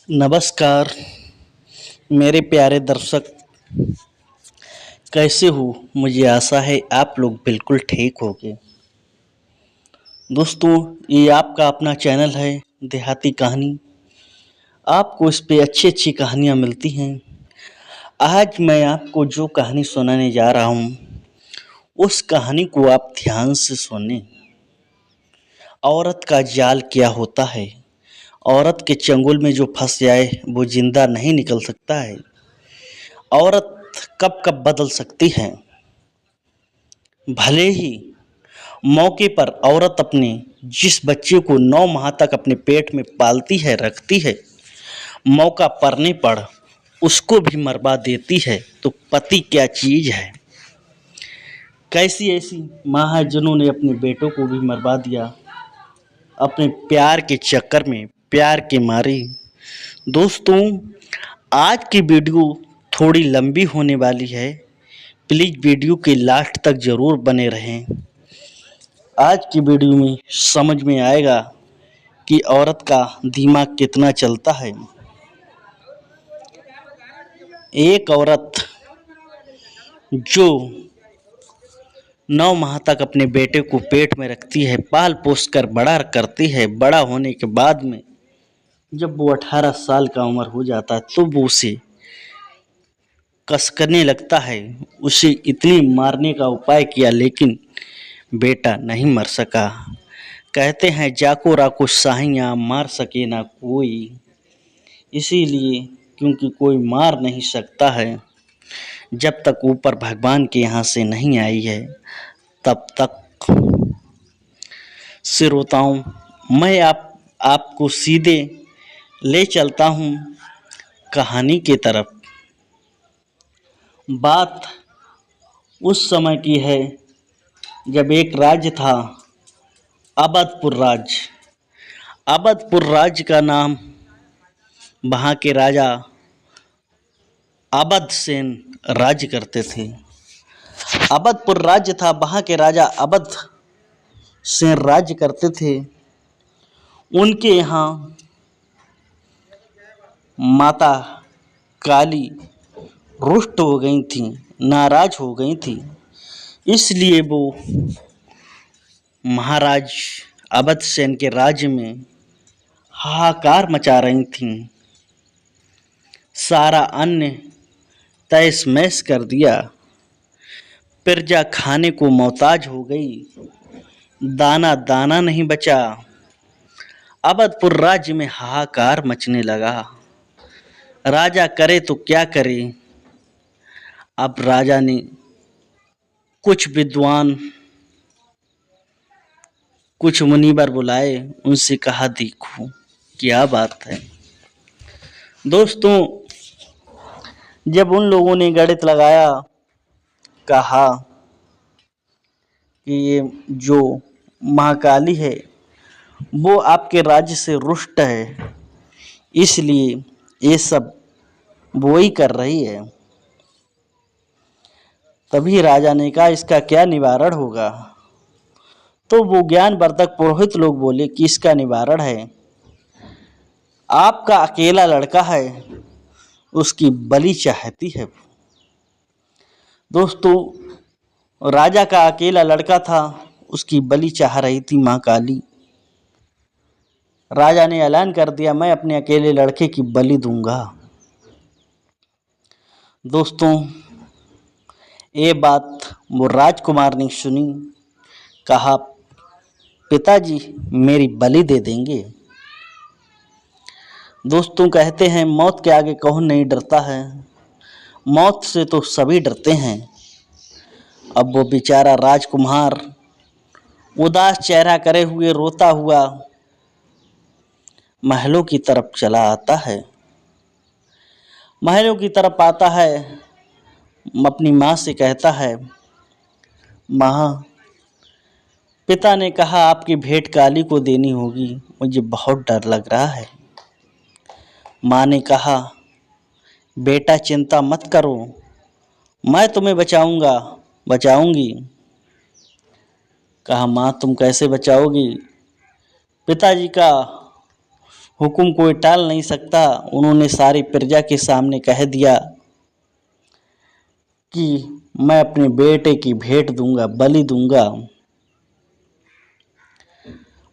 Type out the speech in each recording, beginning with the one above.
नमस्कार मेरे प्यारे दर्शक, कैसे हो। मुझे आशा है आप लोग बिल्कुल ठीक होंगे। दोस्तों, ये आपका अपना चैनल है देहाती कहानी। आपको इस पे अच्छी अच्छी कहानियाँ मिलती हैं। आज मैं आपको जो कहानी सुनाने जा रहा हूँ उस कहानी को आप ध्यान से सुनें। औरत का जाल क्या होता है। औरत के चंगुल में जो फंस जाए वो जिंदा नहीं निकल सकता है। औरत कब कब बदल सकती है। भले ही मौके पर औरत अपने जिस बच्चे को 9 माह तक अपने पेट में पालती है, रखती है, मौका पड़ने पर उसको भी मरवा देती है, तो पति क्या चीज है। कैसी ऐसी माँ है जिन्होंने अपने बेटों को भी मरवा दिया अपने प्यार के चक्कर में, प्यार के मारे। दोस्तों, आज की वीडियो थोड़ी लंबी होने वाली है। प्लीज़ वीडियो के लास्ट तक ज़रूर बने रहें। आज की वीडियो में समझ में आएगा कि औरत का दिमाग कितना चलता है। एक औरत जो 9 माह तक अपने बेटे को पेट में रखती है, पाल पोस कर बड़ा करती है, बड़ा होने के बाद में जब वो 18 साल का उम्र हो जाता है तो वो उसे कसकने लगता है। उसे इतनी मारने का उपाय किया लेकिन बेटा नहीं मर सका। कहते हैं जाको राको साहियाँ मार सके ना कोई। इसीलिए क्योंकि कोई मार नहीं सकता है जब तक ऊपर भगवान के यहाँ से नहीं आई है, तब तक। श्रोताओं, मैं आपको सीधे ले चलता हूँ कहानी की तरफ। बात उस समय की है जब एक राज्य था, अवधपुर राज्य। अवधपुर राज्य का नाम वहाँ के राजा अवधसेन राज्य करते थे। अवधपुर राज्य था, वहाँ के राजा अवधसेन राज्य करते थे। उनके यहाँ माता काली रुष्ट हो गई थी, नाराज हो गई थी। इसलिए वो महाराज अवधसेन के राज्य में हाहाकार मचा रही थीं। सारा अन्न तहस महस कर दिया। प्रजा खाने को मोहताज हो गई। दाना दाना नहीं बचा। अवधपुर राज्य में हाहाकार मचने लगा। राजा करे तो क्या करे। अब राजा ने कुछ विद्वान, कुछ मुनीवर बुलाए, उनसे कहा देखो क्या बात है। दोस्तों, जब उन लोगों ने गणित लगाया, कहा कि ये जो महाकाली है वो आपके राज्य से रुष्ट है, इसलिए ये सब वो ही कर रही है। तभी राजा ने कहा इसका क्या निवारण होगा। तो वो ज्ञानवर्धक पुरोहित लोग बोले कि इसका निवारण है, आपका अकेला लड़का है, उसकी बलि चाहती है। दोस्तों, राजा का अकेला लड़का था, उसकी बलि चाह रही थी माँ काली। राजा ने ऐलान कर दिया मैं अपने अकेले लड़के की बलि दूंगा। दोस्तों, ये बात वो राजकुमार ने सुनी। कहा पिताजी मेरी बलि दे देंगे। दोस्तों, कहते हैं मौत के आगे कौन नहीं डरता है। मौत से तो सभी डरते हैं। अब वो बेचारा राजकुमार उदास चेहरा करे हुए रोता हुआ महलों की तरफ चला आता है। महलों की तरफ आता है, अपनी माँ से कहता है माँ, पिता ने कहा आपकी भेंट काली को देनी होगी, मुझे बहुत डर लग रहा है। माँ ने कहा बेटा चिंता मत करो, मैं तुम्हें बचाऊंगी। कहा माँ तुम कैसे बचाओगी, पिताजी का हुक्म कोई टाल नहीं सकता। उन्होंने सारी प्रजा के सामने कह दिया कि मैं अपने बेटे की भेंट दूंगा, बलि दूंगा।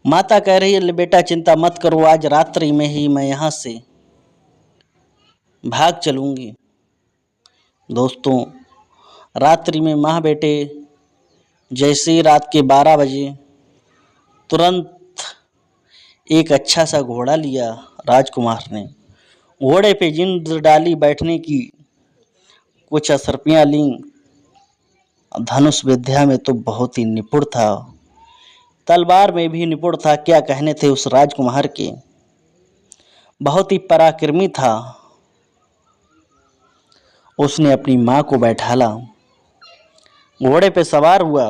माता कह रही है, बेटा चिंता मत करो, आज रात्रि में ही मैं यहाँ से भाग चलूंगी। दोस्तों, रात्रि में माँ बेटे जैसे ही रात के 12 बजे तुरंत एक अच्छा सा घोड़ा लिया राजकुमार ने। घोड़े पे जिंद डाली बैठने की, कुछ असरपियाँ लीं। धनुष विद्या में तो बहुत ही निपुण था, तलवार में भी निपुण था। क्या कहने थे उस राजकुमार के, बहुत ही पराक्रमी था। उसने अपनी माँ को बैठाला, घोड़े पे सवार हुआ,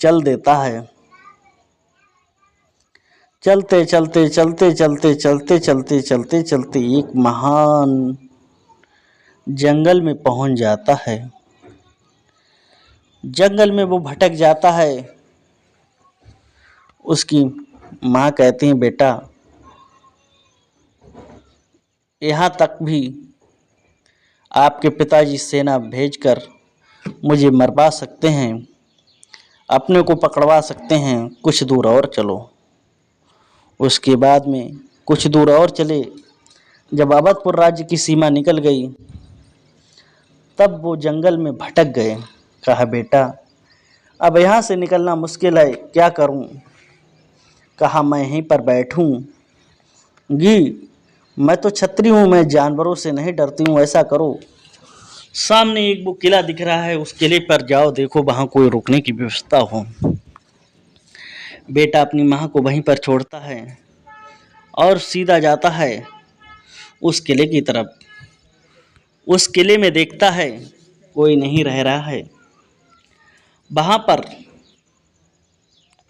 चल देता है। चलते चलते चलते चलते चलते चलते चलते चलते एक महान जंगल में पहुंच जाता है। जंगल में वो भटक जाता है। उसकी माँ कहती है, बेटा यहाँ तक भी आपके पिताजी सेना भेजकर मुझे मरवा सकते हैं, अपने को पकड़वा सकते हैं, कुछ दूर और चलो। उसके बाद में कुछ दूर और चले। जब अवधपुर राज्य की सीमा निकल गई, तब वो जंगल में भटक गए। कहा, बेटा अब यहाँ से निकलना मुश्किल है, क्या करूँ। कहा, मैं यहीं पर बैठूंगी, मैं तो क्षत्रिय हूँ, मैं जानवरों से नहीं डरती हूँ। ऐसा करो, सामने एक वो किला दिख रहा है, उस किले पर जाओ, देखो वहाँ कोई रुकने की व्यवस्था हो। बेटा अपनी माँ को वहीं पर छोड़ता है और सीधा जाता है उस किले की तरफ। उस किले में देखता है कोई नहीं रह रहा है। वहाँ पर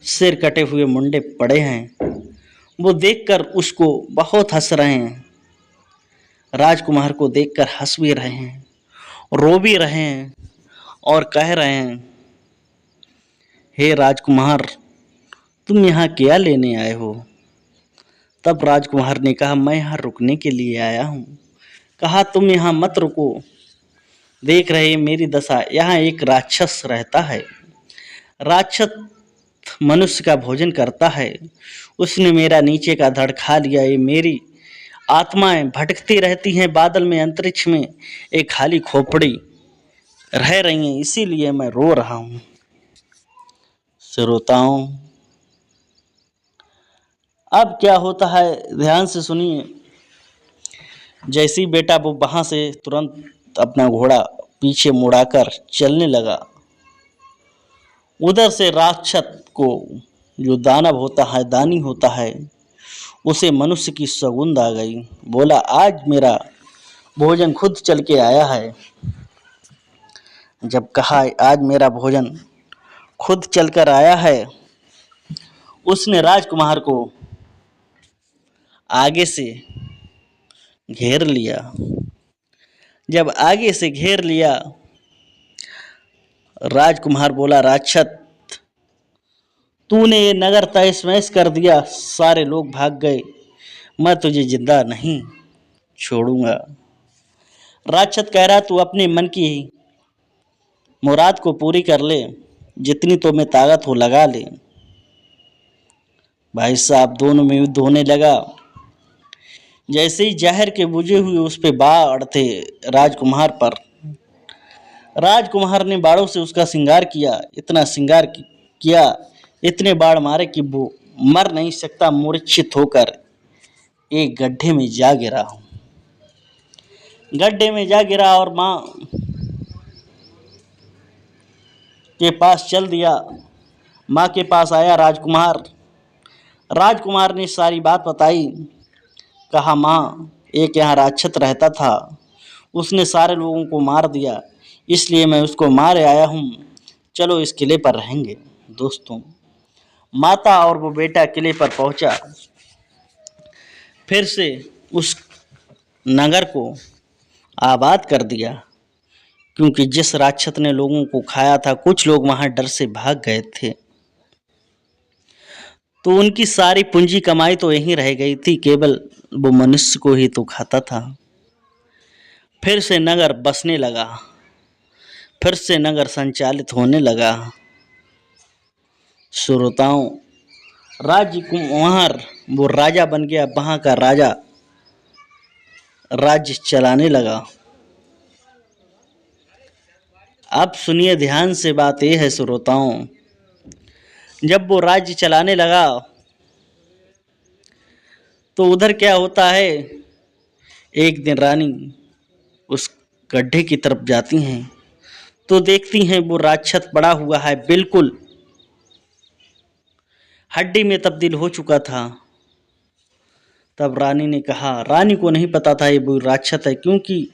सिर कटे हुए मुंडे पड़े हैं। वो देखकर उसको बहुत हंस रहे हैं। राजकुमार को देखकर हंस भी रहे हैं, रो भी रहे हैं और कह रहे हैं, हे राजकुमार, तुम यहाँ क्या लेने आए हो। तब राजकुमार ने कहा, मैं यहाँ रुकने के लिए आया हूँ। कहा, तुम यहाँ मत रुको, देख रहे मेरी दशा, यहाँ एक राक्षस रहता है। राक्षस मनुष्य का भोजन करता है। उसने मेरा नीचे का धड़ खा लिया। ये मेरी आत्माएं भटकती रहती हैं बादल में, अंतरिक्ष में, एक खाली खोपड़ी रह रही हैं, इसीलिए मैं रो रहा हूँ। श्रोताओं, अब क्या होता है ध्यान से सुनिए। जैसे ही बेटा वो वहाँ से तुरंत अपना घोड़ा पीछे मुड़ाकर चलने लगा, उधर से राक्षस को, जो दानव होता है, दानी होता है, उसे मनुष्य की सुगंध आ गई। बोला, आज मेरा भोजन खुद चल के आया है। जब कहा आज मेरा भोजन खुद चलकर आया है, उसने राजकुमार को आगे से घेर लिया। जब आगे से घेर लिया, राजकुमार बोला, राक्षस, तूने ये नगर तहस महस कर दिया, सारे लोग भाग गए, मैं तुझे जिंदा नहीं छोड़ूंगा। राक्षस कह रहा, तू अपने मन की मुराद को पूरी कर ले, जितनी तो में ताकत हो लगा ले। भाई साहब, दोनों में युद्ध होने लगा। जैसे ही जहर के बुझे हुए उस पे बाढ़ थे राजकुमार पर, राजकुमार ने बाड़ों से उसका श्रृंगार किया, इतना श्रृंगार किया, इतने बाढ़ मारे कि वो मर नहीं सकता, मूर्छित होकर एक गड्ढे में जा गिरा। गड्ढे में जा गिरा और माँ के पास चल दिया। माँ के पास आया राजकुमार। राजकुमार ने सारी बात बताई। कहा, माँ, एक यहाँ राक्षस रहता था, उसने सारे लोगों को मार दिया, इसलिए मैं उसको मारे आया हूँ, चलो इस किले पर रहेंगे। दोस्तों, माता और वो बेटा किले पर पहुंचा। फिर से उस नगर को आबाद कर दिया, क्योंकि जिस राक्षस ने लोगों को खाया था, कुछ लोग वहां डर से भाग गए थे। तो उनकी सारी पूंजी कमाई तो यहीं रह गई थी, केवल वो मनुष्य को ही तो खाता था। फिर से नगर बसने लगा, फिर से नगर संचालित होने लगा। श्रोताओं, राजकुमार वो राजा बन गया, वहां का राजा राज्य चलाने लगा। अब सुनिए ध्यान से, बात यह है श्रोताओं, जब वो राज्य चलाने लगा तो उधर क्या होता है, एक दिन रानी उस गड्ढे की तरफ जाती हैं तो देखती हैं वो राक्षस पड़ा हुआ है, बिल्कुल हड्डी में तब्दील हो चुका था। तब रानी ने कहा, रानी को नहीं पता था ये वो राक्षस है, क्योंकि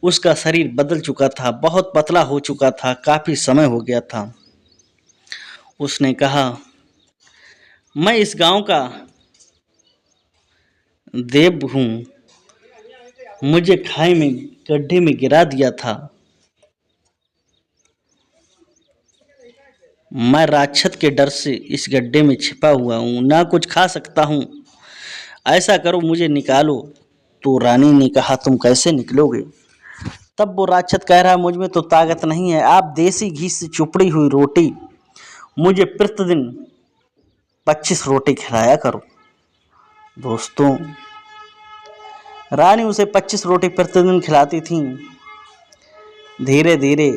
उसका शरीर बदल चुका था, बहुत पतला हो चुका था, काफी समय हो गया था। उसने कहा, मैं इस गांव का देव हूँ, मुझे खाई में गड्ढे में गिरा दिया था, मैं राक्षस के डर से इस गड्ढे में छिपा हुआ हूँ, ना कुछ खा सकता हूँ, ऐसा करो मुझे निकालो। तो रानी ने कहा, तुम कैसे निकलोगे? तब वो राक्षस कह रहा, मुझ में तो ताकत नहीं है, आप देसी घी से चुपड़ी हुई रोटी मुझे प्रतिदिन 25 रोटी खिलाया करो। दोस्तों, रानी उसे 25 रोटी प्रतिदिन खिलाती थी। धीरे धीरे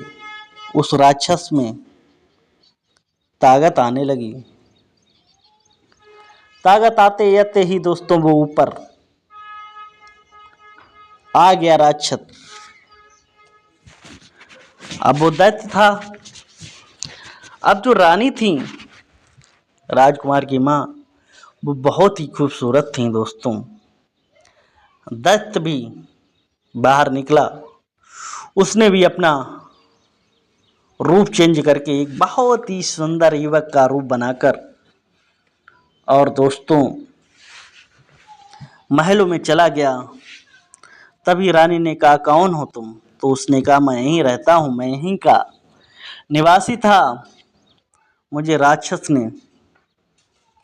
उस राक्षस में ताकत आने लगी। ताकत आते आते ही दोस्तों वो ऊपर आ गया राक्षस। अब वो दैत्य था। अब जो रानी थी, राजकुमार की माँ, वो बहुत ही खूबसूरत थी दोस्तों। दैत्य भी बाहर निकला, उसने भी अपना रूप चेंज करके एक बहुत ही सुंदर युवक का रूप बनाकर और दोस्तों महलों में चला गया। तभी रानी ने कहा, कौन हो तुम? तो उसने कहा, मैं यहीं रहता हूँ, मैं यहीं का निवासी था, मुझे राक्षस ने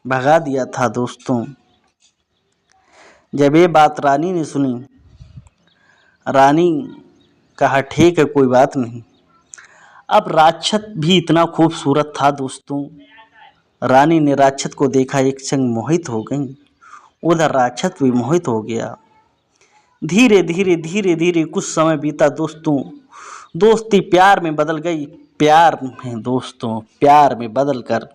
भगा दिया था। दोस्तों, जब ये बात रानी ने सुनी, रानी कहा, ठीक है, कोई बात नहीं। अब राक्षस भी इतना खूबसूरत था दोस्तों, रानी ने राक्षस को देखा, एक संग मोहित हो गई, उधर राक्षस भी मोहित हो गया। धीरे धीरे धीरे धीरे कुछ समय बीता दोस्तों, दोस्ती प्यार में बदल गई। प्यार में दोस्तों, प्यार में बदल कर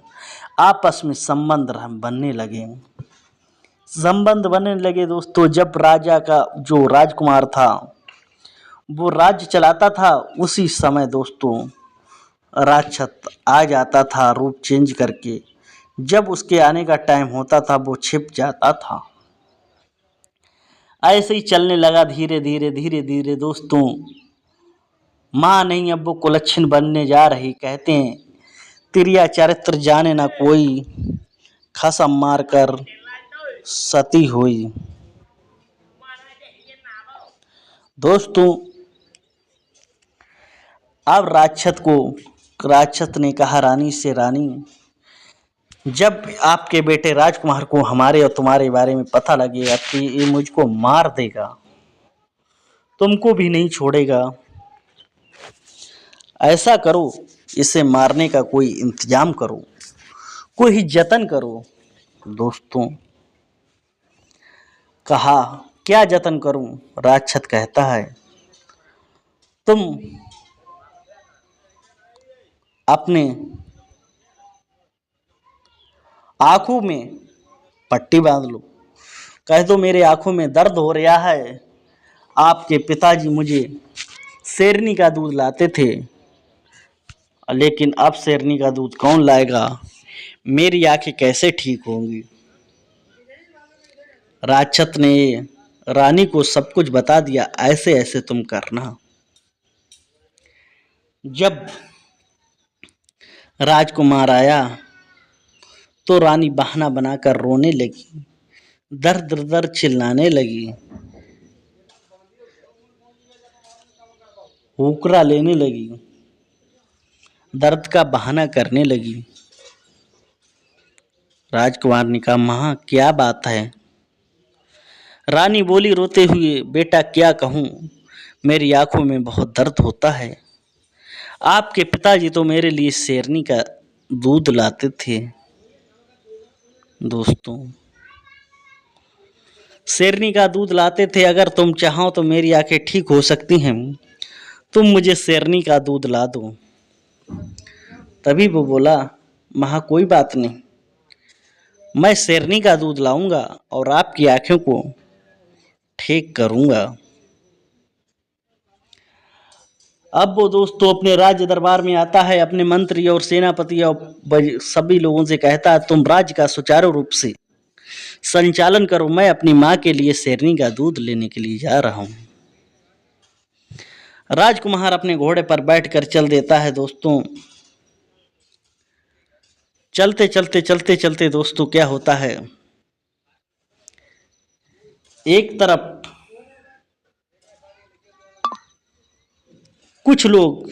आपस में संबंध बनने लगे, संबंध बनने लगे दोस्तों। जब राजा का जो राजकुमार था वो राज्य चलाता था, उसी समय दोस्तों राक्षस आ जाता था रूप चेंज करके। जब उसके आने का टाइम होता था वो छिप जाता था। ऐसे ही चलने लगा धीरे धीरे धीरे धीरे दोस्तों। माँ नहीं, अब वो कुलच्छिन बनने जा रही। कहते हैं, तिरिया चरित्र जाने ना कोई, खसम मार कर सती हुई। दोस्तों, अब राक्षस ने कहा रानी से, रानी, जब आपके बेटे राजकुमार को हमारे और तुम्हारे बारे में पता लगेगा तो ये मुझको मार देगा, तुमको भी नहीं छोड़ेगा। ऐसा करो, इसे मारने का कोई इंतजाम करो, कोई जतन करो। दोस्तों, कहा, क्या जतन करूं? राक्षस कहता है, तुम अपने आंखों में पट्टी बांध लो, कह दो मेरे आंखों में दर्द हो रहा है, आपके पिताजी मुझे शेरनी का दूध लाते थे, लेकिन अब शेरनी का दूध कौन लाएगा, मेरी आंखें कैसे ठीक होंगी। राक्षस ने रानी को सब कुछ बता दिया, ऐसे ऐसे तुम करना। जब राजकुमार आया तो रानी बहाना बनाकर रोने लगी, दर दर दर चिल्लाने लगी, हुकरा लेने लगी, दर्द का बहाना करने लगी। राजकुमार ने कहा, माँ क्या बात है? रानी बोली रोते हुए, बेटा क्या कहूँ, मेरी आंखों में बहुत दर्द होता है। आपके पिताजी तो मेरे लिए शेरनी का दूध लाते थे। दोस्तों, शेरनी का दूध लाते थे। अगर तुम चाहो तो मेरी आंखें ठीक हो सकती हैं, तुम मुझे शेरनी का दूध ला दो। तभी वो बोला, माँ कोई बात नहीं, मैं शेरनी का दूध लाऊंगा और आपकी आंखों को ठीक करूंगा। अब वो दोस्तों अपने राज्य दरबार में आता है, अपने मंत्री और सेनापति और सभी लोगों से कहता है, तुम राज्य का सुचारू रूप से संचालन करो, मैं अपनी माँ के लिए शेरनी का दूध लेने के लिए जा रहा हूँ। राजकुमार अपने घोड़े पर बैठकर चल देता है। दोस्तों, चलते चलते चलते चलते दोस्तों क्या होता है, एक तरफ कुछ लोग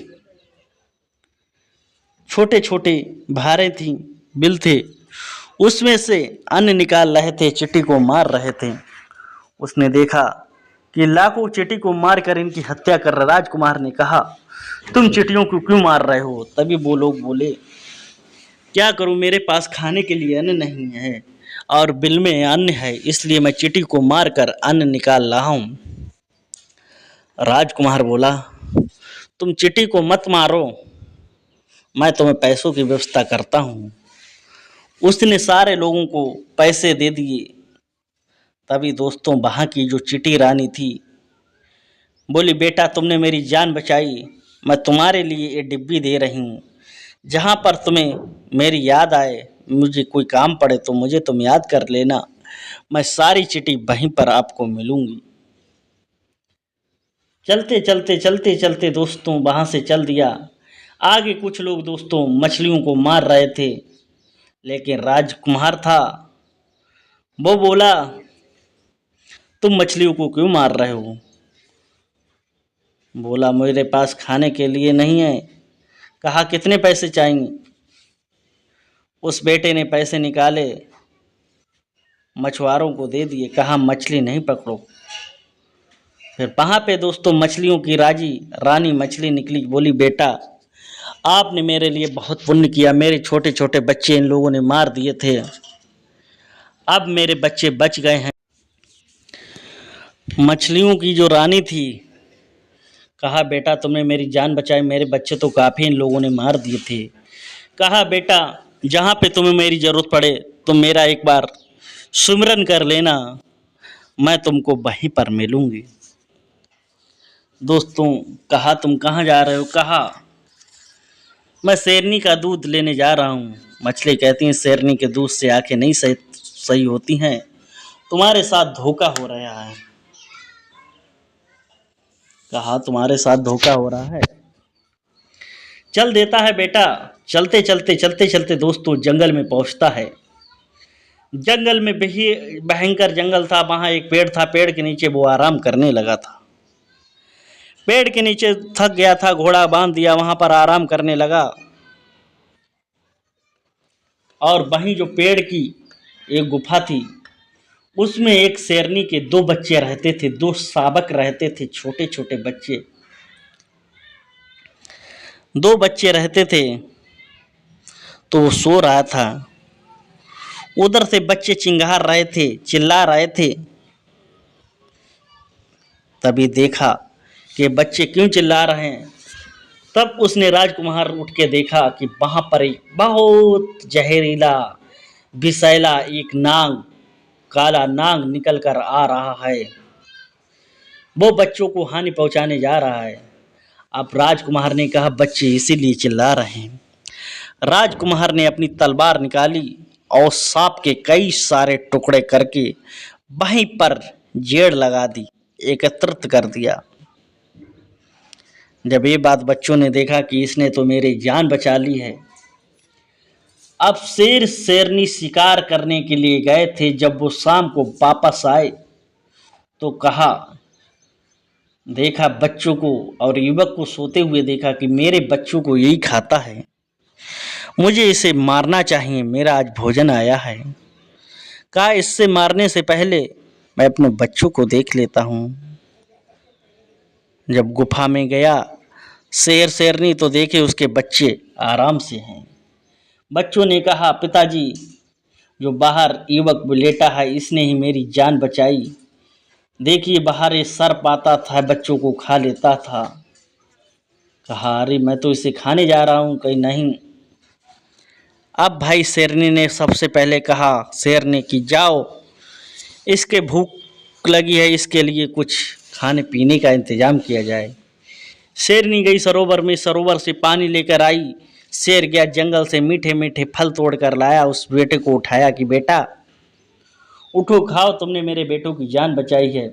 छोटे छोटे भारे थी बिल थे, उसमें से अन्न निकाल रहे थे, चींटी को मार रहे थे। उसने देखा कि लाखों चींटी को मारकर इनकी हत्या कर रहा। राजकुमार ने कहा, तुम चींटियों को क्यों मार रहे हो? तभी वो लोग बोले, क्या करूं, मेरे पास खाने के लिए अन्न नहीं है और बिल में अन्न है, इसलिए मैं चींटी को मारकर अन्न निकाल रहा हूं। राजकुमार बोला, तुम चींटी को मत मारो, मैं तुम्हें पैसों की व्यवस्था करता हूं। उसने सारे लोगों को पैसे दे दिए। तभी दोस्तों वहां की जो चींटी रानी थी बोली, बेटा तुमने मेरी जान बचाई, मैं तुम्हारे लिए ये डिब्बी दे रही हूँ, जहाँ पर तुम्हें मेरी याद आए, मुझे कोई काम पड़े तो मुझे तुम याद कर लेना, मैं सारी चिट्ठी वहीं पर आपको मिलूंगी। चलते चलते चलते चलते दोस्तों वहां से चल दिया। आगे कुछ लोग दोस्तों मछलियों को मार रहे थे, लेकिन राजकुमार था, वो बोला, तुम मछलियों को क्यों मार रहे हो? बोला, मेरे पास खाने के लिए नहीं है। कहा, कितने पैसे चाहिए? उस बेटे ने पैसे निकाले, मछुआरों को दे दिए, कहा मछली नहीं पकड़ो। फिर वहां पे दोस्तों मछलियों की रानी मछली निकली, बोली, बेटा आपने मेरे लिए बहुत पुण्य किया, मेरे छोटे छोटे बच्चे इन लोगों ने मार दिए थे, अब मेरे बच्चे बच गए हैं। मछलियों की जो रानी थी, कहा, बेटा तुमने मेरी जान बचाई, मेरे बच्चे तो काफ़ी इन लोगों ने मार दिए थे। कहा, बेटा जहाँ पे तुम्हें मेरी ज़रूरत पड़े तुम मेरा एक बार सुमिरन कर लेना, मैं तुमको वहीं पर मिलूंगी। दोस्तों, कहा, तुम कहाँ जा रहे हो? कहा, मैं शेरनी का दूध लेने जा रहा हूँ। मछली कहती है, शेरनी के दूध से आंखें नहीं सही होती हैं, तुम्हारे साथ धोखा हो रहा है। कहा, तुम्हारे साथ धोखा हो रहा है? चल देता है बेटा। चलते चलते चलते चलते दोस्तों जंगल में पहुंचता है। जंगल में भयंकर जंगल था, वहां एक पेड़ था, पेड़ के नीचे वो आराम करने लगा था। पेड़ के नीचे थक गया था, घोड़ा बांध दिया, वहां पर आराम करने लगा। और वहीं जो पेड़ की एक गुफा थी, उसमें एक शेरनी के 2 बच्चे रहते थे, 2 शावक रहते थे, छोटे छोटे बच्चे, 2 बच्चे रहते थे। तो वो सो रहा था, उधर से बच्चे चिंगार रहे थे, चिल्ला रहे थे। तभी देखा कि बच्चे क्यों चिल्ला रहे हैं। तब उसने राजकुमार उठ के देखा कि वहां पर एक बहुत जहरीला विषैला एक नाग, काला नाग निकल कर आ रहा है, वो बच्चों को हानि पहुंचाने जा रहा है। अब राजकुमार ने कहा, बच्चे इसीलिए चिल्ला रहे हैं। राजकुमार ने अपनी तलवार निकाली और सांप के कई सारे टुकड़े करके वहीं पर जेड़ लगा दी, एकत्रित कर दिया। जब ये बात बच्चों ने देखा कि इसने तो मेरी जान बचा ली है। अब शेर शेरनी शिकार करने के लिए गए थे, जब वो शाम को वापस आए तो कहा, देखा बच्चों को और युवक को सोते हुए देखा कि मेरे बच्चों को यही खाता है। मुझे इसे मारना चाहिए, मेरा आज भोजन आया है। कहा इससे मारने से पहले मैं अपने बच्चों को देख लेता हूँ। जब गुफा में गया शेर शेरनी तो देखे उसके बच्चे आराम से हैं। बच्चों ने कहा पिताजी, जो बाहर युवक लेटा है इसने ही मेरी जान बचाई। देखिए बाहर ये सर्प आता था, बच्चों को खा लेता था। कहा अरे मैं तो इसे खाने जा रहा हूँ। कहीं नहीं। अब भाई शेरनी ने सबसे पहले कहा शेर ने कि जाओ, इसके भूख लगी है, इसके लिए कुछ खाने पीने का इंतजाम किया जाए। शेरनी गई सरोवर में, सरोवर से पानी लेकर आई। शेर गया जंगल से मीठे मीठे फल तोड़ कर लाया। उस बेटे को उठाया कि बेटा उठो खाओ, तुमने मेरे बेटों की जान बचाई है।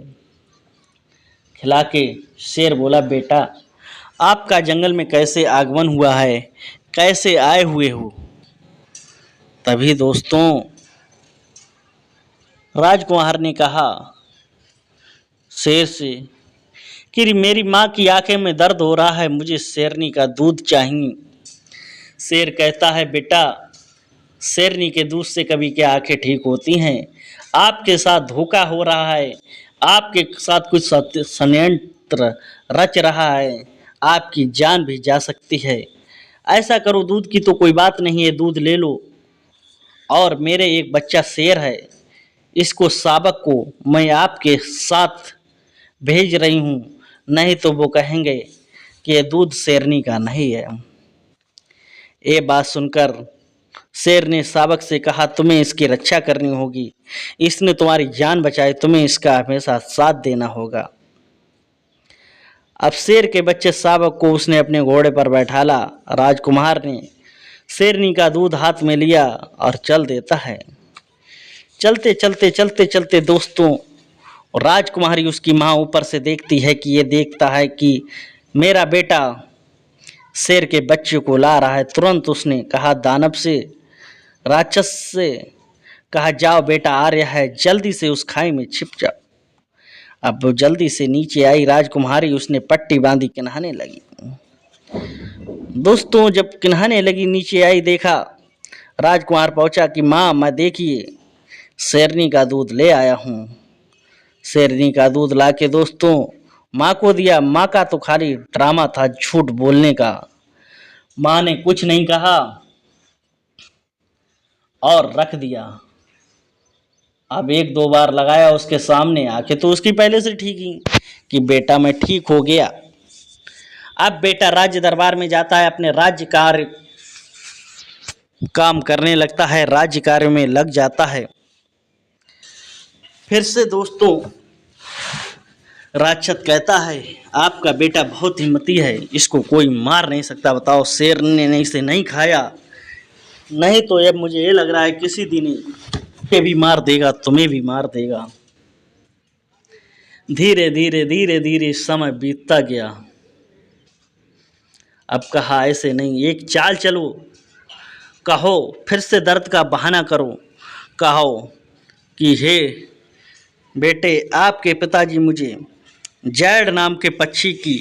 खिला के शेर बोला बेटा आपका जंगल में कैसे आगमन हुआ है, कैसे आए हुए हो। तभी दोस्तों राजकुमार ने कहा शेर से कि मेरी माँ की आंखें में दर्द हो रहा है, मुझे शेरनी का दूध चाहिए। शेर कहता है बेटा शेरनी के दूध से कभी क्या आंखें ठीक होती हैं। आपके साथ धोखा हो रहा है, आपके साथ कुछ षड्यंत्र रच रहा है, आपकी जान भी जा सकती है। ऐसा करो, दूध की तो कोई बात नहीं है, दूध ले लो। और मेरे एक बच्चा शेर है, इसको शावक को मैं आपके साथ भेज रही हूँ, नहीं तो वो कहेंगे कि ये दूध शेरनी का नहीं है। ये बात सुनकर शेर ने शावक से कहा तुम्हें इसकी रक्षा करनी होगी, इसने तुम्हारी जान बचाई, तुम्हें इसका हमेशा साथ देना होगा। अब शेर के बच्चे शावक को उसने अपने घोड़े पर बैठाला। राजकुमार ने शेरनी का दूध हाथ में लिया और चल देता है। चलते चलते चलते चलते दोस्तों राजकुमारी उसकी माँ ऊपर से देखती है कि ये देखता है कि मेरा बेटा शेर के बच्चे को ला रहा है। तुरंत उसने कहा दानव से, राक्षस से कहा जाओ बेटा आ रहा है, जल्दी से उस खाई में छिप जाओ। अब वो जल्दी से नीचे आई राजकुमारी, उसने पट्टी बांधी के नहाने लगी। दोस्तों जब नहाने लगी नीचे आई, देखा राजकुमार पहुंचा कि माँ मैं देखिए शेरनी का दूध ले आया हूँ। शेरनी का दूध लाके दोस्तों माँ को दिया। माँ का तो खाली ड्रामा था झूठ बोलने का। माँ ने कुछ नहीं कहा और रख दिया। अब एक दो बार लगाया उसके सामने, आके तो उसकी पहले से ठीक ही कि बेटा मैं ठीक हो गया। अब बेटा राज्य दरबार में जाता है, अपने राज्य कार्य काम करने लगता है, राज्य कार्य में लग जाता है। फिर से दोस्तों राक्षस कहता है आपका बेटा बहुत हिम्मती है, इसको कोई मार नहीं सकता। बताओ शेर ने इसे नहीं खाया, नहीं तो अब मुझे ये लग रहा है किसी दिन ये भी मार देगा, तुम्हें भी मार देगा। धीरे धीरे धीरे धीरे समय बीतता गया। अब कहा ऐसे नहीं, एक चाल चलो, कहो फिर से दर्द का बहाना करो, कहो कि हे बेटे आपके पिताजी मुझे जैड नाम के पक्षी की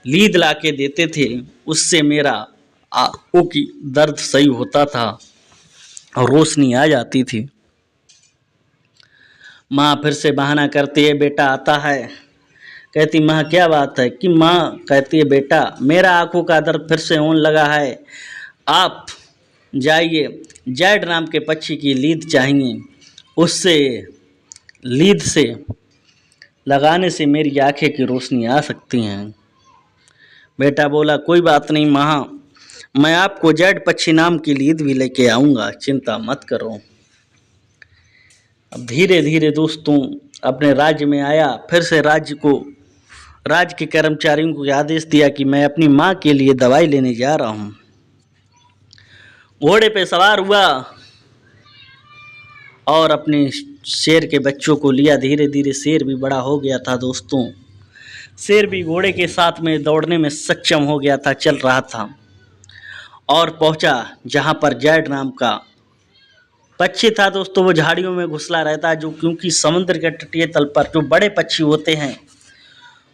लीद ला के देते थे, उससे मेरा आंखों की दर्द सही होता था और रोशनी आ जाती थी। माँ फिर से बहाना करती है, बेटा आता है। कहती माँ क्या बात है, कि माँ कहती है बेटा मेरा आंखों का दर्द फिर से होने लगा है, आप जाइए जैड नाम के पक्षी की लीद चाहिए, उससे लीद से लगाने से मेरी आंखें की रोशनी आ सकती हैं। बेटा बोला कोई बात नहीं माँ, मैं आपको जैड पक्षी नाम की लीद भी लेके आऊँगा, चिंता मत करो। अब धीरे धीरे दोस्तों अपने राज्य में आया। फिर से राज्य के कर्मचारियों को आदेश दिया कि मैं अपनी माँ के लिए दवाई लेने जा रहा हूँ। घोड़े पे सवार हुआ और अपने शेर के बच्चों को लिया। धीरे धीरे शेर भी बड़ा हो गया था दोस्तों, शेर भी घोड़े के साथ में दौड़ने में सक्षम हो गया था, चल रहा था और पहुंचा जहां पर जैड नाम का पक्षी था। दोस्तों वो झाड़ियों में घुसला रहता है, जो क्योंकि समुद्र के तटीय तल पर जो बड़े पक्षी होते हैं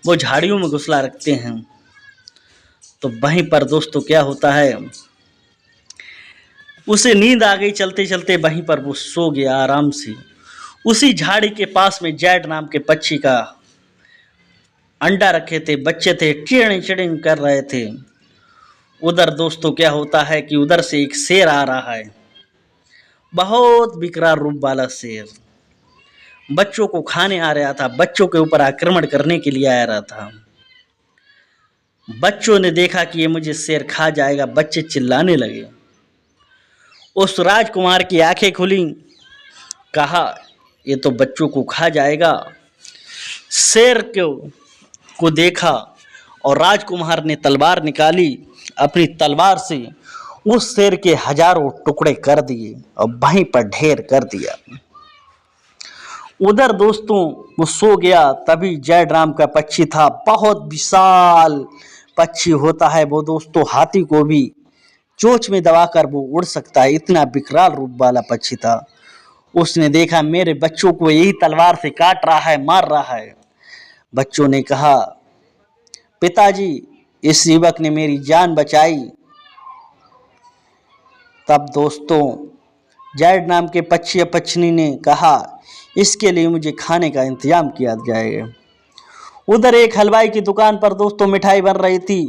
वो झाड़ियों में घुसला रखते हैं। तो वहीं पर दोस्तों क्या होता है, उसे नींद आ गई। चलते चलते वहीं पर वो सो गया आराम से। उसी झाड़ी के पास में जैड नाम के पक्षी का अंडा रखे थे, बच्चे थे, चिड़िंग चिड़िंग कर रहे थे। उधर दोस्तों क्या होता है कि उधर से एक शेर आ रहा है, बहुत विकराल रूप वाला शेर। बच्चों को खाने आ रहा था, बच्चों के ऊपर आक्रमण करने के लिए आ रहा था। बच्चों ने देखा कि ये मुझे शेर खा जाएगा, बच्चे चिल्लाने लगे। उस राजकुमार की आंखें खुली, कहा ये तो बच्चों को खा जाएगा। शेर को देखा और राजकुमार ने तलवार निकाली। अपनी तलवार से उस शेर के हजारों टुकड़े कर दिए और वहीं पर ढेर कर दिया। उधर दोस्तों वो सो गया। तभी जयराम का पक्षी था, बहुत विशाल पक्षी होता है वो दोस्तों, हाथी को भी चोंच में दबाकर वो उड़ सकता है, इतना विकराल रूप वाला पक्षी था। उसने देखा मेरे बच्चों को यही तलवार से काट रहा है, मार रहा है। बच्चों ने कहा पिताजी इस युवक ने मेरी जान बचाई। तब दोस्तों जैड नाम के पक्षी पक्षनी ने कहा इसके लिए मुझे खाने का इंतजाम किया जाएगा। उधर एक हलवाई की दुकान पर दोस्तों मिठाई बन रही थी।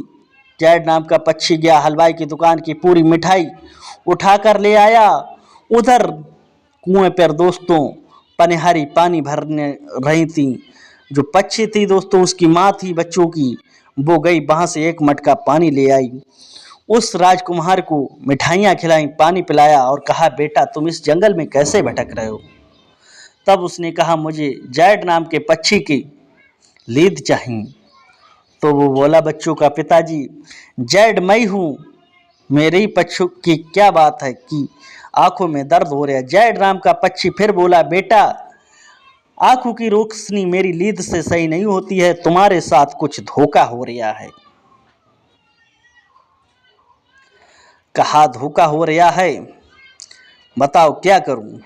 जैड नाम का पक्षी गया, हलवाई की दुकान की पूरी मिठाई उठाकर ले आया। उधर कुएं पर दोस्तों पनिहारी पानी भरने रही थी। जो पक्षी थी दोस्तों, उसकी माँ थी बच्चों की, वो गई वहां से एक मटका पानी ले आई। उस राजकुमार को मिठाइयाँ खिलाई, पानी पिलाया और कहा बेटा तुम इस जंगल में कैसे भटक रहे हो। तब उसने कहा मुझे जैड नाम के पक्षी की लीद चाहिए। तो वो बोला बच्चों का पिताजी जैड मैं हूँ, मेरे पक्षी की क्या बात है कि आंखों में दर्द हो रहा है। जैड नाम का पक्षी फिर बोला बेटा आंखों की रोशनी मेरी लीद से सही नहीं होती है, तुम्हारे साथ कुछ धोखा हो रहा है। कहा धोखा हो रहा है, बताओ क्या करूं।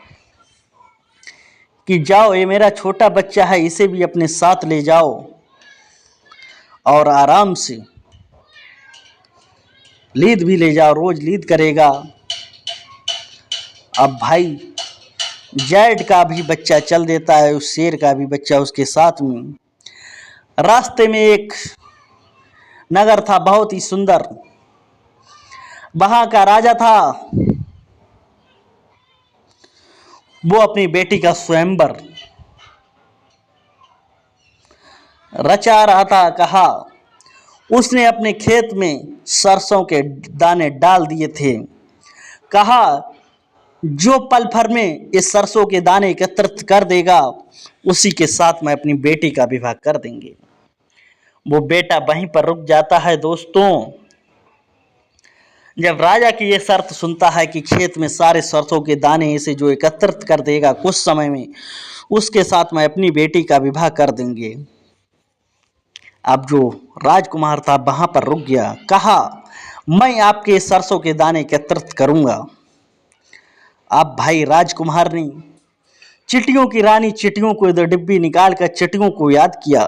कि जाओ ये मेरा छोटा बच्चा है, इसे भी अपने साथ ले जाओ और आराम से लीद भी ले जाओ, रोज लीद करेगा। अब भाई जैड का भी बच्चा चल देता है, उस शेर का भी बच्चा उसके साथ में। रास्ते में एक नगर था बहुत ही सुंदर, वहां का राजा था, वो अपनी बेटी का स्वयंवर रचा रहा था। कहा उसने अपने खेत में सरसों के दाने डाल दिए थे। कहा जो पल भर में इस सरसों के दाने एकत्रित कर देगा उसी के साथ मैं अपनी बेटी का विवाह कर देंगे। वो बेटा वहीं पर रुक जाता है दोस्तों। जब राजा की ये शर्त सुनता है कि खेत में सारे सरसों के दाने इसे जो एकत्रित कर देगा कुछ समय में, उसके साथ मैं अपनी बेटी का विवाह कर देंगे। अब जो राजकुमार था वहां पर रुक गया। कहा मैं आपके सरसों के दाने एकत्रित करूंगा। अब भाई राजकुमार ने चिट्टियों की रानी चिट्टियों को इधर डिब्बी निकाल कर चिट्टियों को याद किया।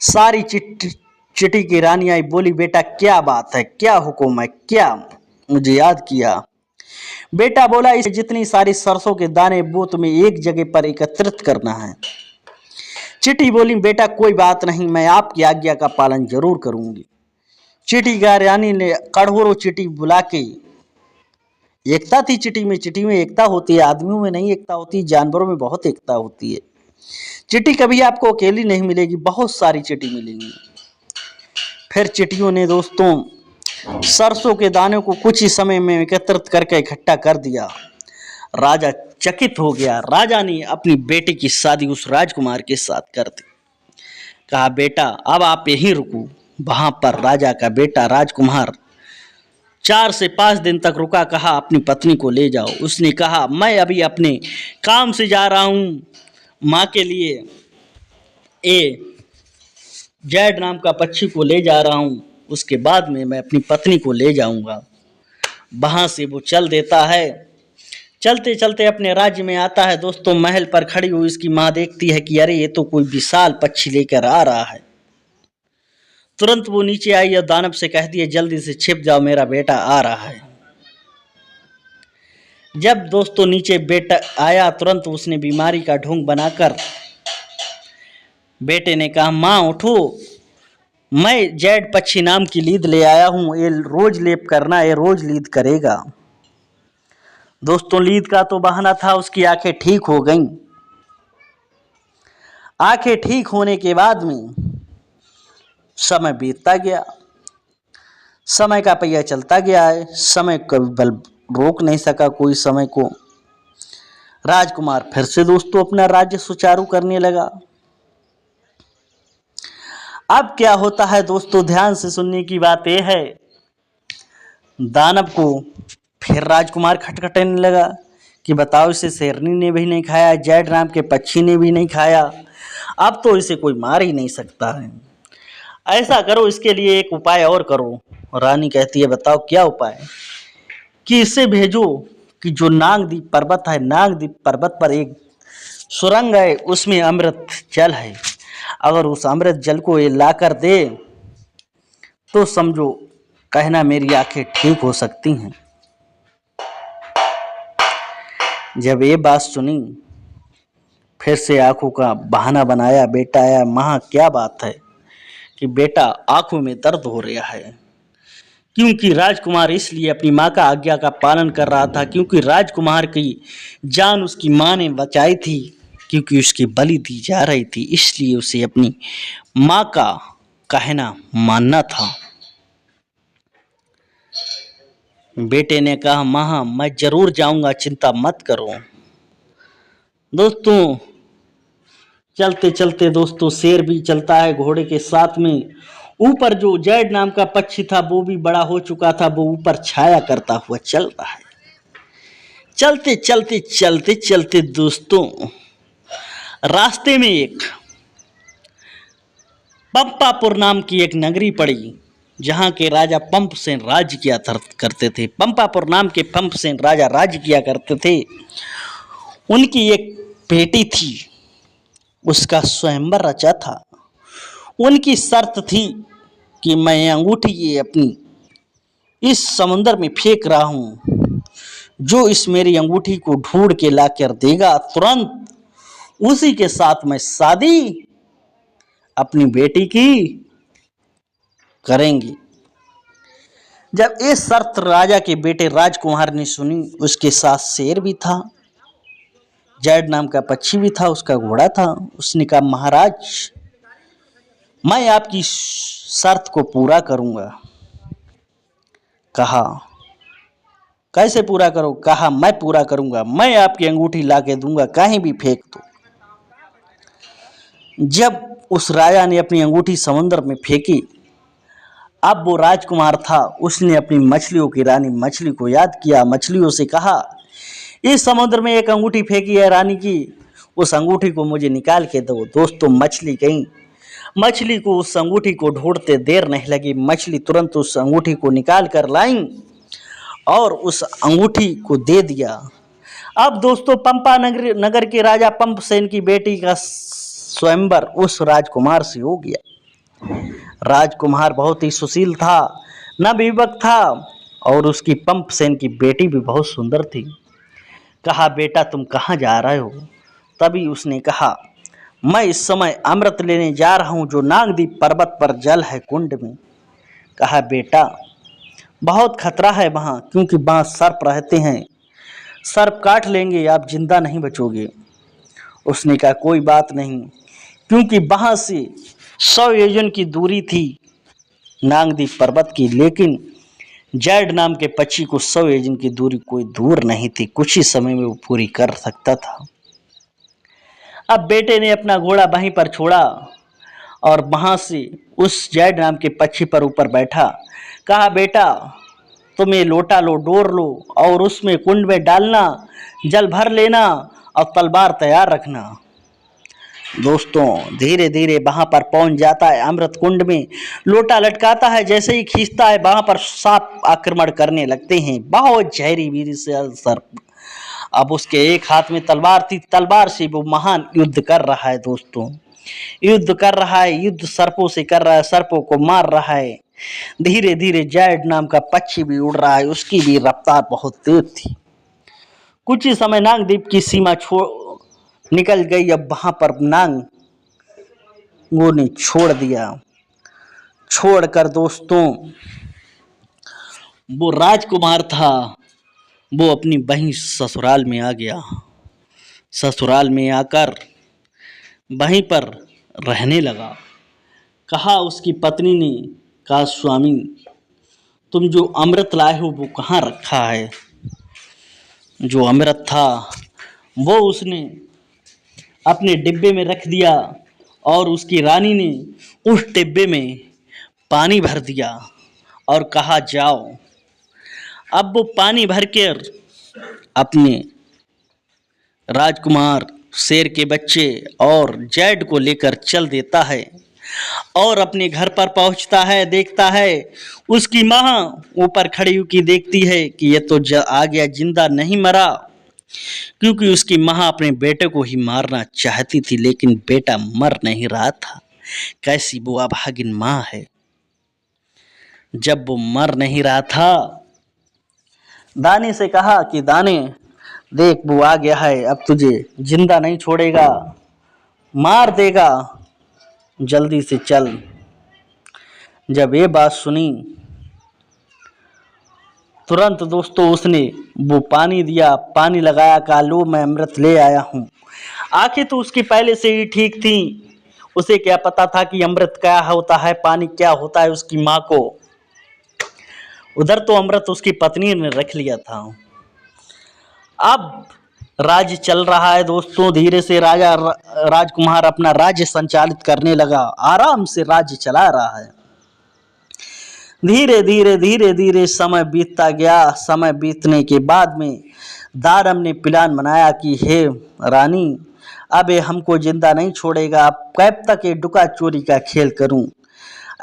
सारी चिट्टी की रानी आई, बोली बेटा क्या बात है, क्या हुक्म है, क्या मुझे याद किया। बेटा बोला इस जितनी सारी सरसों के दाने वो तुम्हें एक जगह पर एकत्रित करना है। चिट्टी बोली बेटा कोई बात नहीं, मैं आपकी आज्ञा का पालन जरूर करूंगी। चिट्टी का रानी ने कड़ोड़ों चिट्टी बुला के, एकता थी चिट्टी में एकता होती है, आदमियों में नहीं एकता होती, जानवरों में बहुत एकता होती है। चिट्टी कभी आपको अकेली नहीं मिलेगी, बहुत सारी चिट्टी मिलेंगी। फिर चिट्टियों ने दोस्तों सरसों के दानों को कुछ ही समय में एकत्रित करके इकट्ठा कर दिया। राजा चकित हो गया। राजा ने अपनी बेटी की शादी उस राजकुमार के साथ कर दी। कहा बेटा अब आप यहीं रुको। वहां पर राजा का बेटा राजकुमार 4 से 5 दिन तक रुका। कहा अपनी पत्नी को ले जाओ। उसने कहा मैं अभी अपने काम से जा रहा हूं, माँ के लिए जैड नाम का पक्षी को ले जा रहा हूं, उसके बाद में मैं अपनी पत्नी को ले जाऊंगा। वहां से वो चल देता है। चलते चलते अपने राज्य में आता है दोस्तों। महल पर खड़ी हुई इसकी माँ देखती है कि अरे ये तो कोई विशाल पक्षी लेकर आ रहा है। तुरंत वो नीचे आई और दानव से कहती है जल्दी से छिप जाओ, मेरा बेटा आ रहा है। जब दोस्तों नीचे बेटा आया, तुरंत उसने बीमारी का ढोंग बनाकर बेटे ने कहा, माँ उठो, मैं जैड पक्षी नाम की लीद ले आया हूं, ये रोज लेप करना, ये रोज लीद करेगा। दोस्तों लीद का तो बहाना था, उसकी आंखें ठीक हो गईं। आंखें ठीक होने के बाद में समय बीतता गया, समय का पहिया चलता गया है, समय कभी बल रोक नहीं सका कोई समय को। राजकुमार फिर से दोस्तों अपना राज्य सुचारू करने लगा। अब क्या होता है दोस्तों, ध्यान से सुनने की बात यह है, दानव को फिर राजकुमार खटखटाने लगा कि बताओ, इसे शेरनी ने भी नहीं खाया, जैड नाम के पक्षी ने भी नहीं खाया, अब तो इसे कोई मार ही नहीं सकता है। ऐसा करो, इसके लिए एक उपाय और करो। रानी कहती है, बताओ क्या उपाय? कि इसे भेजो कि जो नागदीप पर्वत है, नागदीप पर्वत पर एक सुरंग है, उसमें अमृत जल है, अगर उस अमृत जल को ये ला कर दे तो समझो कहना मेरी आंखें ठीक हो सकती हैं। जब ये बात सुनी, फिर से आंखों का बहाना बनाया, बेटा आया, माँ क्या बात है कि बेटा आंखों में दर्द हो रहा है, क्योंकि राजकुमार इसलिए अपनी माँ का आज्ञा का पालन कर रहा था, क्योंकि राजकुमार की जान उसकी माँ ने बचाई थी, क्योंकि उसकी बलि दी जा रही थी, इसलिए उसे अपनी माँ का कहना मानना था। बेटे ने कहा, माँ मैं जरूर जाऊंगा, चिंता मत करो। दोस्तों चलते चलते दोस्तों शेर भी चलता है घोड़े के साथ में। ऊपर जो जैड नाम का पक्षी था वो भी बड़ा हो चुका था, वो ऊपर छाया करता हुआ चल रहा है। चलते चलते चलते चलते दोस्तों रास्ते में एक पंपापुर नाम की एक नगरी पड़ी, जहाँ के राजा पंपसेन राज्य किया करते थे। पंपापुर नाम के पंपसेन राजा राज्य किया करते थे। उनकी एक बेटी थी, उसका स्वयंवर रचा था। उनकी शर्त थी कि मैं अंगूठी ये अपनी इस समुद्र में फेंक रहा हूँ, जो इस मेरी अंगूठी को ढूंढ के ला कर देगा, तुरंत उसी के साथ मैं शादी अपनी बेटी की करेंगी। जब ये शर्त राजा के बेटे राजकुमार ने सुनी, उसके साथ शेर भी था, जैड नाम का पक्षी भी था, उसका घोड़ा था। उसने कहा, महाराज मैं आपकी शर्त को पूरा करूंगा। कहा, कैसे पूरा करो? कहा, मैं पूरा करूंगा, मैं आपकी अंगूठी ला के दूंगा, कहीं भी फेंक दो। जब उस राजा ने अपनी अंगूठी समुद्र में फेंकी, अब वो राजकुमार था, उसने अपनी मछलियों की रानी मछली को याद किया, मछलियों से कहा, इस समुद्र में एक अंगूठी फेंकी है रानी की, उस अंगूठी को मुझे निकाल के दो। दोस्तों मछली गई, मछली को उस अंगूठी को ढूंढते देर नहीं लगी, मछली तुरंत उस अंगूठी को निकाल कर लाई और उस अंगूठी को दे दिया। अब दोस्तों पंपा नगर के राजा पंपसेन की बेटी का स्वयंवर उस राजकुमार से हो गया। राजकुमार बहुत ही सुशील था, नवयुवक था, और उसकी पंपसेन की बेटी भी बहुत सुंदर थी। कहा, बेटा तुम कहाँ जा रहे हो? तभी उसने कहा, मैं इस समय अमृत लेने जा रहा हूँ, जो नागदीप पर्वत पर जल है कुंड में। कहा, बेटा बहुत खतरा है वहाँ, क्योंकि वहाँ सर्प रहते हैं, सर्प काट लेंगे, आप जिंदा नहीं बचोगे। उसने कहा, कोई बात नहीं, क्योंकि वहाँ से 100 योजन की दूरी थी नागदीप पर्वत की, लेकिन जैड नाम के पक्षी को 100 योजन की दूरी कोई दूर नहीं थी, कुछ ही समय में वो पूरी कर सकता था। अब बेटे ने अपना घोड़ा वहीं पर छोड़ा और वहां से उस जैड नाम के पक्षी पर ऊपर बैठा। कहा, बेटा तुम ये लोटा लो, डोर लो, और उसमें कुंड में डालना, जल भर लेना और तलवार तैयार रखना। दोस्तों धीरे धीरे वहां पर पहुंच जाता है अमृत कुंड में, लोटा लटकाता है, जैसे ही खींचता है वहां पर सांप आक्रमण करने लगते हैं, बहुत जहरी विषैले सर्प। अब उसके एक हाथ में तलवार थी, तलवार से वो महान युद्ध कर रहा है। दोस्तों युद्ध कर रहा है, युद्ध सर्पों से कर रहा है, सर्पों को मार रहा है। धीरे धीरे जैड नाम का पक्षी भी उड़ रहा है, उसकी भी रफ्तार बहुत तेज थी। कुछ ही समय नागद्वीप की सीमा छोड़ निकल गई। अब वहां पर नागों ने छोड़ दिया। छोड़कर दोस्तों वो राजकुमार था, वो अपनी बहन ससुराल में आ गया। ससुराल में आकर वहीं पर रहने लगा। कहा उसकी पत्नी ने, कहा स्वामी तुम जो अमृत लाए हो वो कहाँ रखा है। जो अमृत था वो उसने अपने डिब्बे में रख दिया और उसकी रानी ने उस डिब्बे में पानी भर दिया और कहा जाओ। अब वो पानी भर कर अपने राजकुमार, शेर के बच्चे और जैड को लेकर चल देता है और अपने घर पर पहुंचता है। देखता है उसकी माँ ऊपर खड़ी होकर देखती है कि ये तो आ गया, जिंदा नहीं मरा, क्योंकि उसकी माँ अपने बेटे को ही मारना चाहती थी, लेकिन बेटा मर नहीं रहा था। कैसी वो अभागिन माँ है। जब वो मर नहीं रहा था, दाने से कहा कि दाने देख वो आ गया है, अब तुझे जिंदा नहीं छोड़ेगा, मार देगा, जल्दी से चल। जब ये बात सुनी तुरंत दोस्तों उसने वो पानी दिया, पानी लगाया, कहा लो मैं अमृत ले आया हूँ। आंखें तो उसकी पहले से ही ठीक थी, उसे क्या पता था कि अमृत क्या होता है, पानी क्या होता है उसकी माँ को। उधर तो अमृत उसकी पत्नी ने रख लिया था। अब राज्य चल रहा है दोस्तों। धीरे से राजकुमार अपना राज्य संचालित करने लगा, आराम से राज्य चला रहा है। धीरे धीरे धीरे धीरे समय बीतता गया। समय बीतने के बाद में दानव ने प्लान बनाया कि हे रानी, अब ये हमको जिंदा नहीं छोड़ेगा, अब कब तक ये डुका चोरी का खेल करूं।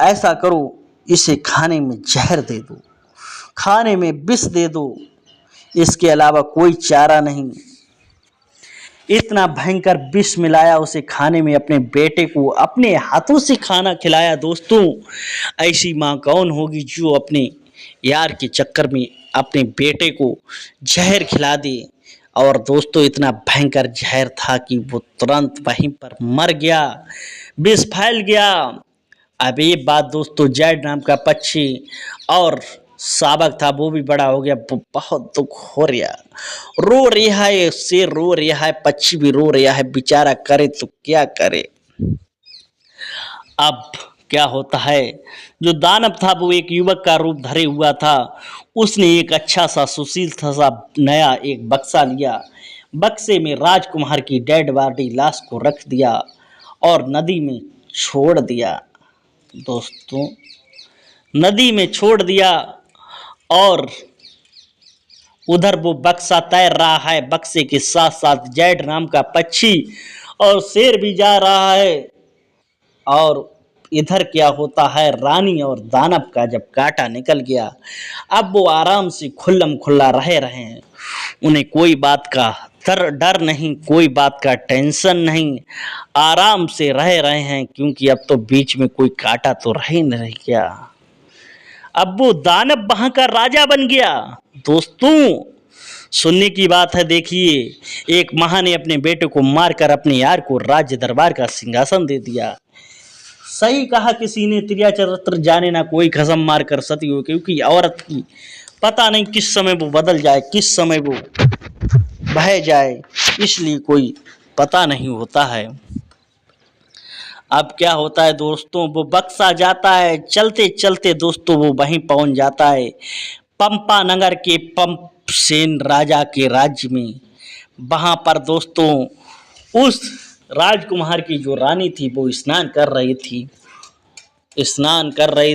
ऐसा करो, इसे खाने में जहर दे दो, खाने में विष दे दो, इसके अलावा कोई चारा नहीं। इतना भयंकर विष मिलाया उसे खाने में, अपने बेटे को अपने हाथों से खाना खिलाया। दोस्तों ऐसी माँ कौन होगी जो अपने यार के चक्कर में अपने बेटे को जहर खिला दे। और दोस्तों इतना भयंकर जहर था कि वो तुरंत वहीं पर मर गया, विष फैल गया। अब ये बात दोस्तों जैड नाम का पक्षी और शावक था, वो भी बड़ा हो गया। बहुत दुख हो रहा, रो रहा है, शेर रो रहा है, पक्षी भी रो रहा है, बेचारा करे तो क्या करे। अब क्या होता है, जो दानव था वो एक युवक का रूप धरे हुआ था। उसने एक अच्छा सा सुशील सा नया एक बक्सा लिया। बक्से में राजकुमार की डेड बॉडी लाश को रख दिया और नदी में छोड़ दिया। दोस्तों नदी में छोड़ दिया और उधर वो बक्सा तैर रहा है। बक्से के साथ साथ जैड नाम का पक्षी और शेर भी जा रहा है। और इधर क्या होता है, रानी और दानव का जब कांटा निकल गया, अब वो आराम से खुल्लम खुल्ला रहे हैं। उन्हें कोई बात का डर नहीं, कोई बात का टेंशन नहीं, आराम से रहे हैं, क्योंकि अब तो बीच में कोई कांटा तो रह ही नहीं गया। अब वो दानव वहां का राजा बन गया। दोस्तों सुनने की बात है, देखिए एक माँ ने अपने बेटे को मारकर अपने यार को राज्य दरबार का सिंहासन दे दिया। सही कहा किसी ने, त्रिया चरित्र जाने ना कोई कसम मार कर सती हो, क्योंकि औरत की पता नहीं किस समय वो बदल जाए, किस समय वो बह जाए, इसलिए कोई पता नहीं होता है। अब क्या होता है दोस्तों, वो बक्सा जाता है, चलते चलते दोस्तों वो वहीं पहुंच जाता है पंपा नगर के पंपसेन राजा के राज्य में। वहां पर दोस्तों उस राजकुमार की जो रानी थी वो स्नान कर रही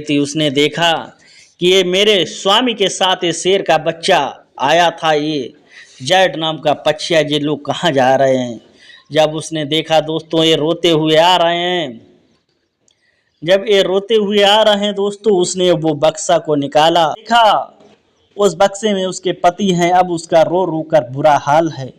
थी। उसने देखा कि ये मेरे स्वामी के साथ ये शेर का बच्चा आया था, ये जैड नाम का पक्षी, ये लोग कहाँ जा रहे हैं। जब उसने देखा दोस्तों ये रोते हुए आ रहे हैं, जब ये रोते हुए आ रहे हैं दोस्तों, उसने वो बक्सा को निकाला, देखा उस बक्से में उसके पति हैं। अब उसका रो रो कर बुरा हाल है।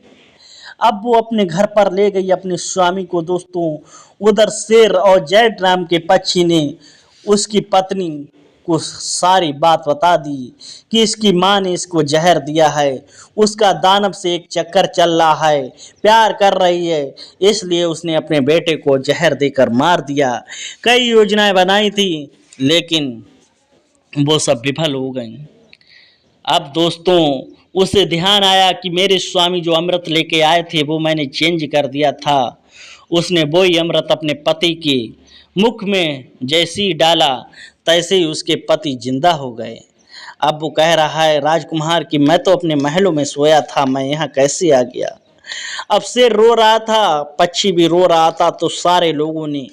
अब वो अपने घर पर ले गई अपने स्वामी को। दोस्तों उधर शेर और जैड नाम के पक्षी ने उसकी पत्नी को सारी बात बता दी कि इसकी माँ ने इसको जहर दिया है, उसका दानव से एक चक्कर चल रहा है, प्यार कर रही है, इसलिए उसने अपने बेटे को जहर देकर मार दिया। कई योजनाएं बनाई थी लेकिन वो सब विफल हो गई। अब दोस्तों उसे ध्यान आया कि मेरे स्वामी जो अमृत लेके आए थे वो मैंने चेंज कर दिया था। उसने वही अमृत अपने पति के मुख में जैसे ही डाला तैसे ही उसके पति जिंदा हो गए। अब वो कह रहा है राजकुमार कि मैं तो अपने महलों में सोया था, मैं यहाँ कैसे आ गया। अब शेर रो रहा था, पक्षी भी रो रहा था, तो सारे लोगों ने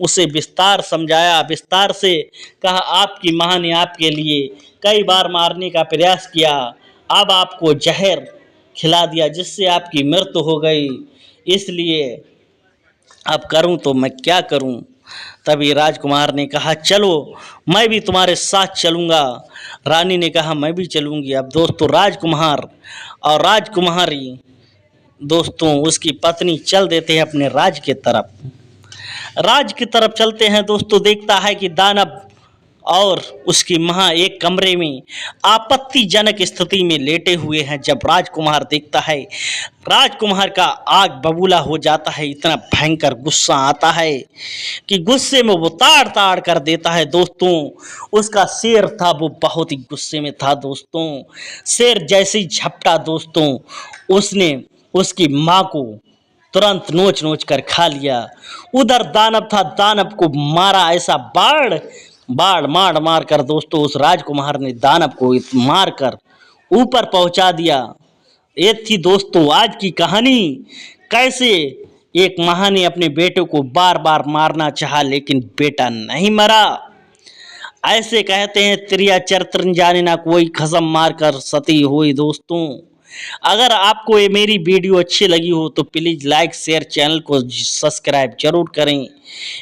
उसे विस्तार समझाया, विस्तार से कहा आपकी माँ ने आपके लिए कई बार मारने का प्रयास किया, अब आपको जहर खिला दिया जिससे आपकी मृत्यु हो गई, इसलिए अब करूं तो मैं क्या करूं। तभी राजकुमार ने कहा चलो मैं भी तुम्हारे साथ चलूंगा। रानी ने कहा मैं भी चलूंगी। अब दोस्तों राजकुमार और राजकुमारी दोस्तों उसकी पत्नी चल देते हैं अपने राज के तरफ। राज की तरफ चलते हैं दोस्तों, देखता है कि दानव और उसकी माँ एक कमरे में आपत्तिजनक स्थिति में लेटे हुए हैं। जब राजकुमार देखता है राजकुमार का आग बबूला हो जाता है, इतना भयंकर गुस्सा आता है कि गुस्से में वो ताड़ ताड़ कर देता है। दोस्तों उसका शेर था वो बहुत ही गुस्से में था। दोस्तों शेर जैसे ही झपटा दोस्तों उसने उसकी माँ को तुरंत नोच नोच कर खा लिया। उधर दानव था, दानव को मारा ऐसा बाढ़ बाढ़ मार मार कर दोस्तों उस राजकुमार ने दानव को मार कर ऊपर पहुंचा दिया। ये थी दोस्तों आज की कहानी, कैसे एक माँ ने अपने बेटे को बार बार मारना चाहा लेकिन बेटा नहीं मरा। ऐसे कहते हैं त्रिया चरित्र जाने ना कोई कसम मार कर सती हुई। दोस्तों अगर आपको ये मेरी वीडियो अच्छी लगी हो तो प्लीज़ लाइक शेयर चैनल को सब्सक्राइब जरूर करें।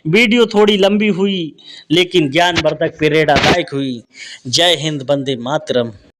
वीडियो थोड़ी लंबी हुई लेकिन ज्ञानवर्धक प्रेरणादायक हुई। जय हिंद, वंदे मातरम।